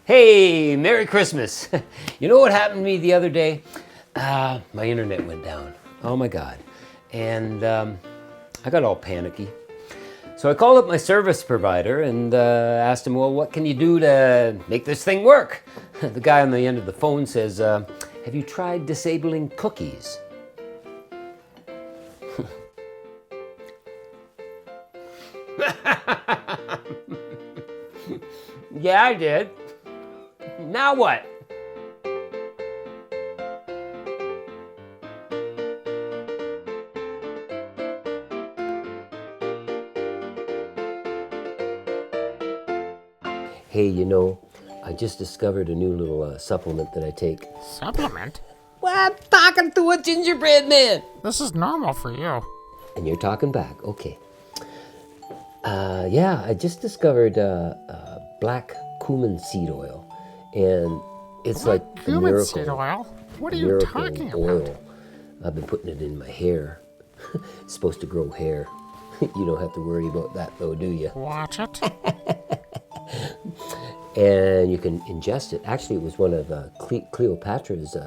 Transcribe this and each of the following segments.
Hey, Merry Christmas. You know what happened to me the other day? My internet went down. Oh my God. And I got all panicky. So I called up my service provider and asked him, well, what can you do to make this thing work? The guy on the end of the phone says, have you tried disabling cookies? Yeah, I did. Now what? Hey, you know, I just discovered a new little supplement that I take. Supplement? Well, I'm talking to a gingerbread man. This is normal for you. And you're talking back, okay. Yeah, I just discovered black cumin seed oil. And it's like a Cumin miracle. seed oil? What are a you miracle talking oil. about? I've been putting it in my hair. It's supposed to grow hair. You don't have to worry about that though, do you? Watch it. And you can ingest it. Actually, it was one of Cleopatra's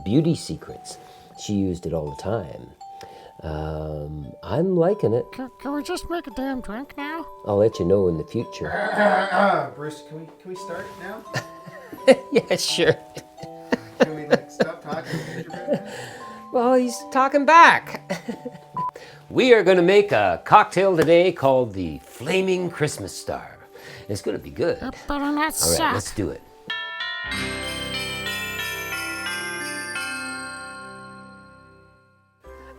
beauty secrets. She used it all the time. I'm liking it. Can we just make a damn drink now? I'll let you know in the future. Bruce, can we start now? Yeah, sure. Can we stop talking to Gingerbread Man? Well, he's talking back. We are going to make a cocktail today called the Flaming Christmas Star. It's going to be good. It better not All right, suck. let's do it.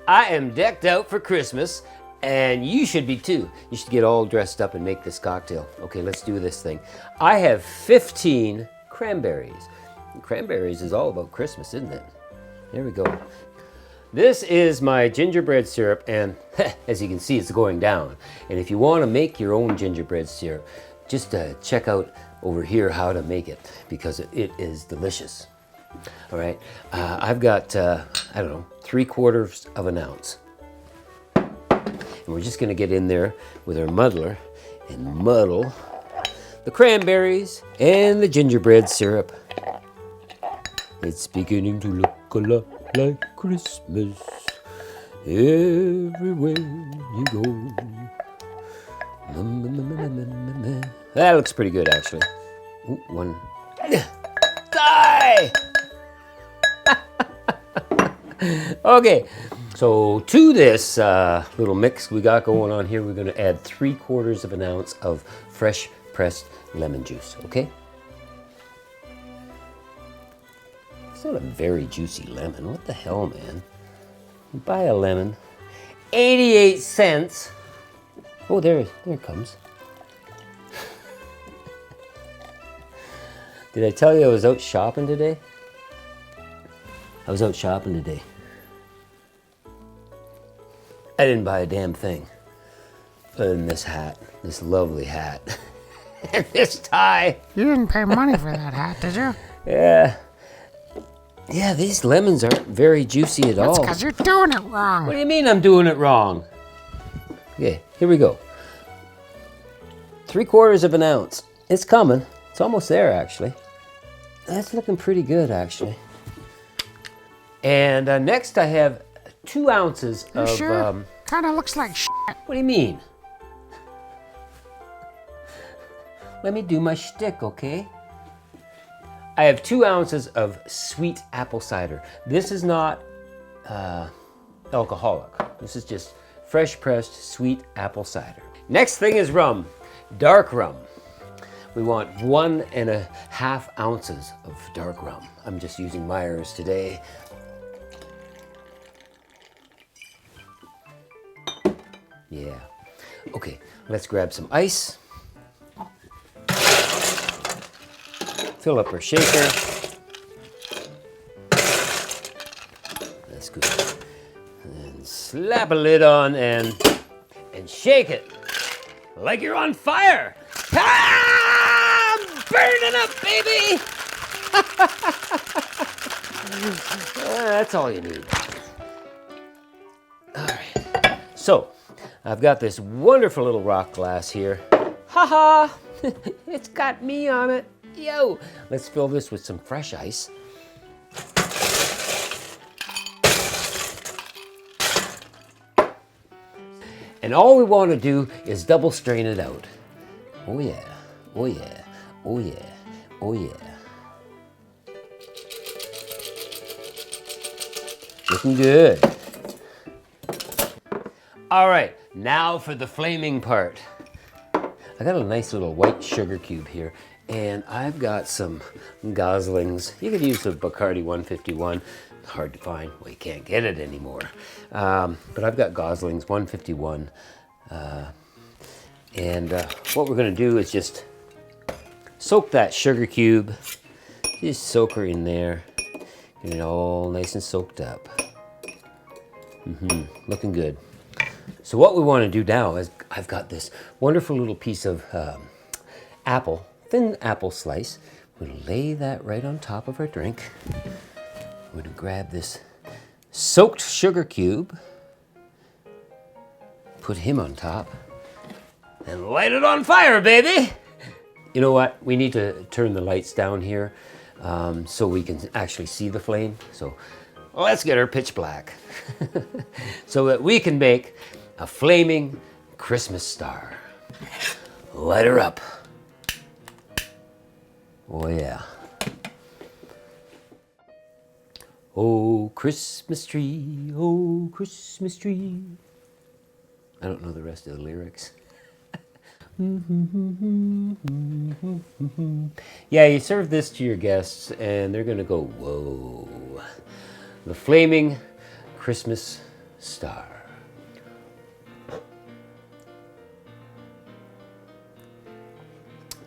I am decked out for Christmas, and you should be too. You should get all dressed up and make this cocktail. Okay, let's do this thing. I have 15 cranberries. And cranberries is all about Christmas, isn't it? There we go. This is my gingerbread syrup, and as you can see, it's going down. And if you want to make your own gingerbread syrup, just check out over here how to make it, because it is delicious. All right, I've got, I don't know, 3/4 of an ounce. And we're just gonna get in there with our muddler and muddle the cranberries and the gingerbread syrup. It's beginning to look a lot like Christmas everywhere you go. That looks pretty good, actually. Ooh, one. Die! Okay, so to this little mix we got going on here, we're going to add 3/4 of an ounce of fresh pressed lemon juice, okay? It's not a very juicy lemon. What the hell, man? You buy a lemon, 88 cents. Oh, there it comes. Did I tell you I was out shopping today? I was out shopping today. I didn't buy a damn thing other than this hat, this lovely hat, and this tie. You didn't pay money for that hat, did you? Yeah. Yeah, these lemons aren't very juicy at all. That's because you're doing it wrong. What do you mean I'm doing it wrong? Okay, here we go. 3/4 of an ounce. It's coming. It's almost there, actually. That's looking pretty good, actually. And next I have 2 ounces You of... sure? Kinda looks like shit. What do you mean? Let me do my shtick, okay? I have 2 ounces of sweet apple cider. This is not alcoholic. This is just fresh pressed sweet apple cider. Next thing is rum, dark rum. We want 1.5 ounces of dark rum. I'm just using Myers today. Yeah. Okay, let's grab some ice. Fill up our shaker. That's good. And slap a lid on and shake it like you're on fire. Ah, I'm burning up, baby. That's all you need. All right. So, I've got this wonderful little rock glass here. Ha ha! It's got me on it. Yo, let's fill this with some fresh ice. And all we want to do is double strain it out. Oh yeah, oh yeah, oh yeah, oh yeah. Looking good. All right, now for the flaming part. I got a nice little white sugar cube here, and I've got some Goslings. You could use a Bacardi 151. Hard to find. Well, you can't get it anymore. But I've got Goslings 151. What we're going to do is just soak that sugar cube. Just soak her in there. Get it all nice and soaked up. Looking good. So what we want to do now is I've got this wonderful little piece of apple, thin apple slice. We'll lay that right on top of our drink. We're going to grab this soaked sugar cube, put him on top, and light it on fire, baby! You know what? We need to turn the lights down here so we can actually see the flame. So let's get her pitch black so that we can make a flaming Christmas star. Light her up. Oh yeah. Oh, Christmas tree, oh, Christmas tree. I don't know the rest of the lyrics. Yeah, you serve this to your guests and they're gonna go, whoa. The flaming Christmas star.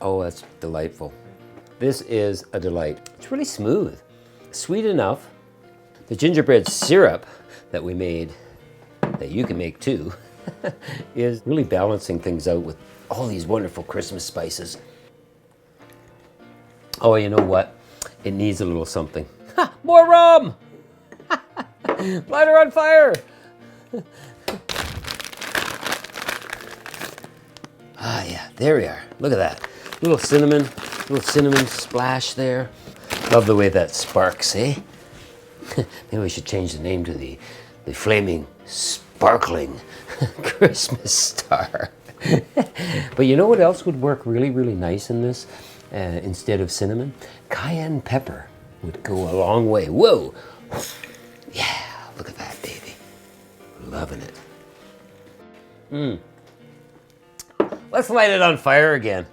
Oh, that's delightful. This is a delight. It's really smooth, sweet enough. The gingerbread syrup that we made, that you can make too, is really balancing things out with all these wonderful Christmas spices. Oh, you know what? It needs a little something. Ha! More rum! Light her on fire! Ah, yeah, there we are. Look at that. Little cinnamon splash there. Love the way that sparks, eh? Maybe we should change the name to the Flaming Sparkling Christmas Star. But you know what else would work really, really nice in this instead of cinnamon? Cayenne pepper would go a long way. Whoa! Yeah, look at that, baby. Loving it. Let's light it on fire again.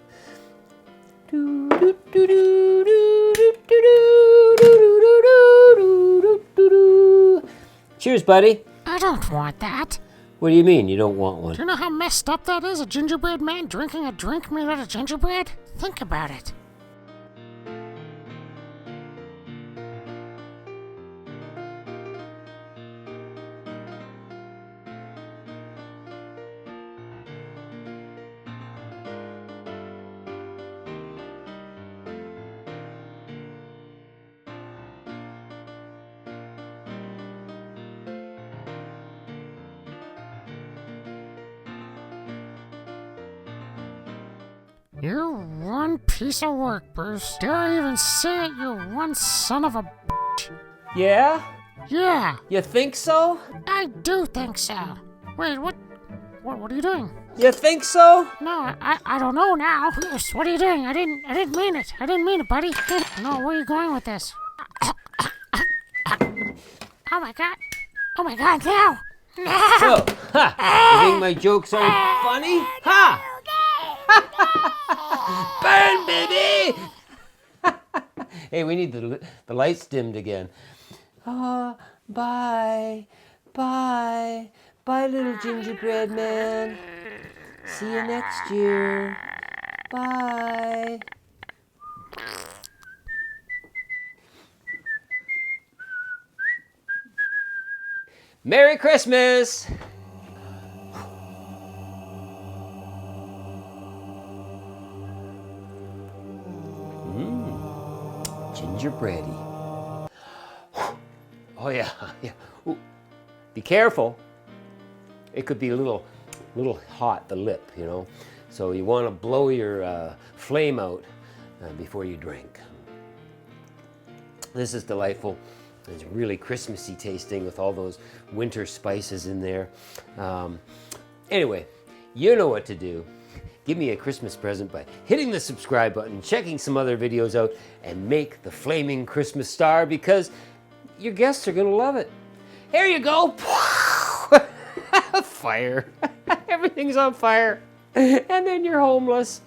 Cheers, buddy. I don't want that. What do you mean you don't want one? Do you know how messed up that is? A gingerbread man drinking a drink made out of gingerbread? Think about it. You're one piece of work, Bruce. Dare I even say it? You're one son of a bitch. Yeah? Yeah, You think so? I do think so. Wait, what are you doing? You think so? No, I don't know now. Bruce, what are you doing? I didn't mean it. I didn't mean it, buddy. No, where are you going with this? Oh my god. Oh my god, no! No! So, ha! You think my jokes aren't funny? Ha! Burn, baby! Hey, we need the lights dimmed again. Ah, bye, bye, bye, little gingerbread man. See you next year. Bye. Merry Christmas! Gingerbready. Oh yeah, yeah. Ooh. Be careful. It could be a little hot, the lip, you know. So you want to blow your flame out before you drink. This is delightful. It's really Christmassy tasting with all those winter spices in there. Anyway, you know what to do. Give me a Christmas present by hitting the subscribe button, checking some other videos out, and make the flaming Christmas star, because your guests are gonna love it. Here you go. Fire. Everything's on fire. And then you're homeless.